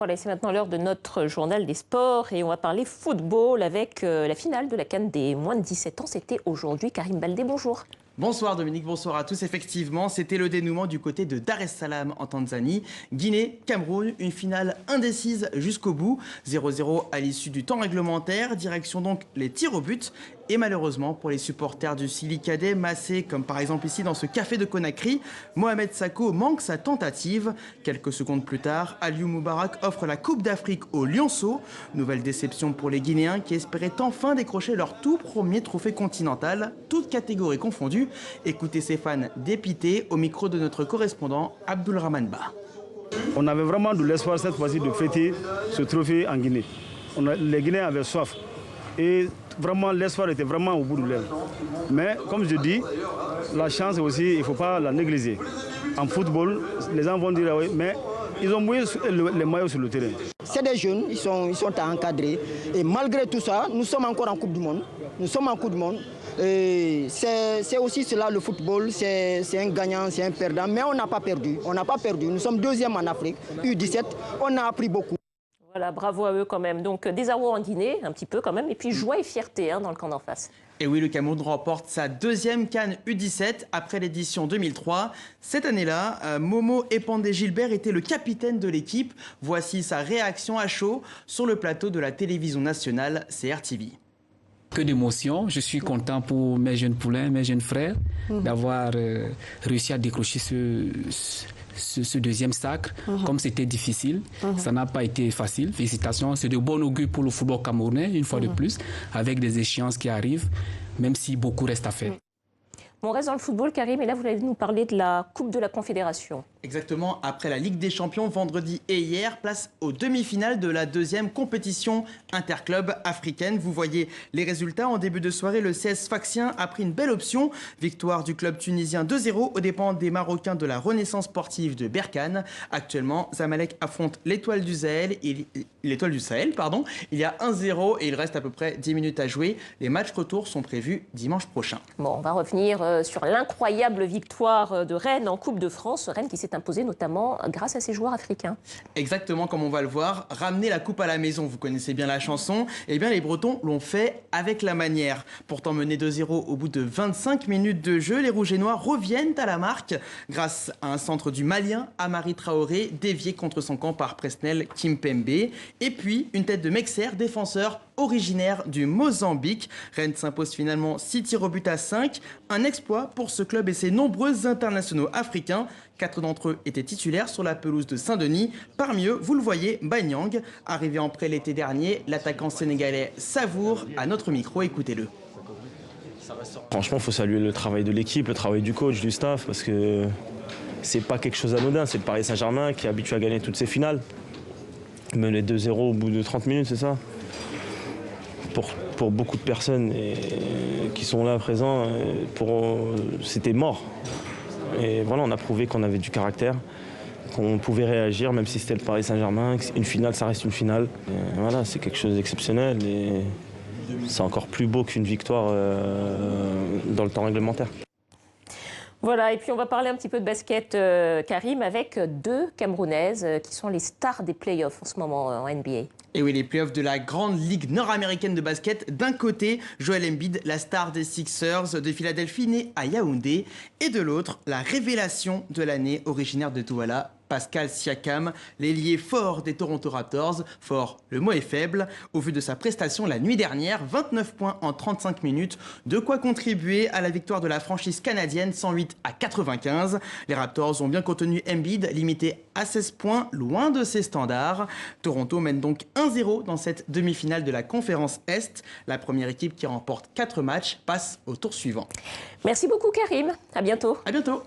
Voilà, c'est maintenant l'heure de notre journal des sports et on va parler football avec la finale de la CAN des moins de 17 ans. C'était aujourd'hui. Karim Baldé, bonjour. Bonsoir Dominique, bonsoir à tous. Effectivement, c'était le dénouement du côté de Dar es Salaam en Tanzanie. Guinée, Cameroun, une finale indécise jusqu'au bout. 0-0 à l'issue du temps réglementaire. Direction donc les tirs au but. Et malheureusement, pour les supporters du Sili Cadet, massés comme par exemple ici dans ce café de Conakry, Mohamed Sako manque sa tentative. Quelques secondes plus tard, Aliou Moubarak offre la Coupe d'Afrique aux Lionceaux. Nouvelle déception pour les Guinéens qui espéraient enfin décrocher leur tout premier trophée continental, toutes catégories confondues. Écoutez ces fans dépités au micro de notre correspondant Abdulrahman Ba. On avait vraiment de l'espoir cette fois-ci de fêter ce trophée en Guinée. Les Guinéens avaient soif et vraiment l'espoir était vraiment au bout de l'œuvre. Mais comme je dis, la chance aussi, il ne faut pas la négliger. En football, les gens vont dire oui, mais ils ont mouillé les maillots sur le terrain. C'est des jeunes, ils sont à encadrer. Et malgré tout ça, nous sommes encore en Coupe du Monde. Nous sommes en Coupe du Monde. C'est aussi cela le football, c'est un gagnant, c'est un perdant. Mais on n'a pas perdu. On n'a pas perdu. Nous sommes deuxième en Afrique, U17. On a appris beaucoup. Voilà, bravo à eux quand même. Donc désarroi en Guinée, un petit peu quand même. Et puis joie et fierté dans le camp d'en face. Et oui, le Cameroun remporte sa deuxième CAN U17 après l'édition 2003. Cette année-là, Momo Epandé-Gilbert était le capitaine de l'équipe. Voici sa réaction à chaud sur le plateau de la télévision nationale CRTV. Que d'émotion, je suis content pour mes jeunes poulains, mes jeunes frères, d'avoir réussi à décrocher ce deuxième sacre. Comme c'était difficile, ça n'a pas été facile. Félicitations, c'est de bon augure pour le football camerounais, une fois de plus, avec des échéances qui arrivent, même si beaucoup reste à faire. On reste dans le football, Karim, et là vous allez nous parler de la Coupe de la Confédération. Exactement, après la Ligue des Champions vendredi et hier, place aux demi-finales de la deuxième compétition interclub africaine. Vous voyez les résultats. En début de soirée, le CS Sfaxien a pris une belle option. Victoire du club tunisien 2-0 aux dépens des Marocains de la Renaissance sportive de Berkane. Actuellement, Zamalek affronte l'Étoile du Sahel. Il y a 1-0 et il reste à peu près 10 minutes à jouer. Les matchs retour sont prévus dimanche prochain. Bon, on va revenir sur l'incroyable victoire de Rennes en Coupe de France. Rennes qui s'est imposé notamment grâce à ses joueurs africains. Exactement comme on va le voir, ramener la coupe à la maison, vous connaissez bien la chanson, et bien les Bretons l'ont fait avec la manière. Pourtant menés 2-0 au bout de 25 minutes de jeu, les Rouges et Noirs reviennent à la marque grâce à un centre du Malien, Amari Traoré, dévié contre son camp par Presnel Kimpembe, et puis une tête de Mexer, défenseur originaire du Mozambique. Rennes s'impose finalement 6 tirs au but à 5, un exploit pour ce club et ses nombreux internationaux africains. 4 d'entre eux étaient titulaires sur la pelouse de Saint-Denis. Parmi eux, vous le voyez, Banyang. Arrivé en prêt l'été dernier, l'attaquant sénégalais savoure à notre micro. Écoutez-le. Franchement, il faut saluer le travail de l'équipe, le travail du coach, du staff, parce que c'est pas quelque chose d'anodin. C'est le Paris Saint-Germain qui est habitué à gagner toutes ses finales. Mener 2-0 au bout de 30 minutes, c'est ça? Pour beaucoup de personnes qui sont là présents, c'était mort. Et voilà, on a prouvé qu'on avait du caractère, qu'on pouvait réagir, même si c'était le Paris Saint-Germain. Une finale, ça reste une finale. Et voilà, c'est quelque chose d'exceptionnel et c'est encore plus beau qu'une victoire dans le temps réglementaire. Voilà, et puis on va parler un petit peu de basket, Karim, avec deux Camerounaises qui sont les stars des playoffs en ce moment en NBA. Et oui, les playoffs de la grande ligue nord-américaine de basket. D'un côté, Joel Embiid, la star des Sixers de Philadelphie, née à Yaoundé. Et de l'autre, la révélation de l'année, originaire de Douala, Pascal Siakam, l'ailier fort des Toronto Raptors. Fort, le mot est faible. Au vu de sa prestation la nuit dernière, 29 points en 35 minutes. De quoi contribuer à la victoire de la franchise canadienne, 108-95. Les Raptors ont bien contenu Embiid, limité à 16 points, loin de ses standards. Toronto mène donc 1-0 dans cette demi-finale de la conférence Est. La première équipe qui remporte 4 matchs passe au tour suivant. Merci beaucoup, Karim. À bientôt. À bientôt.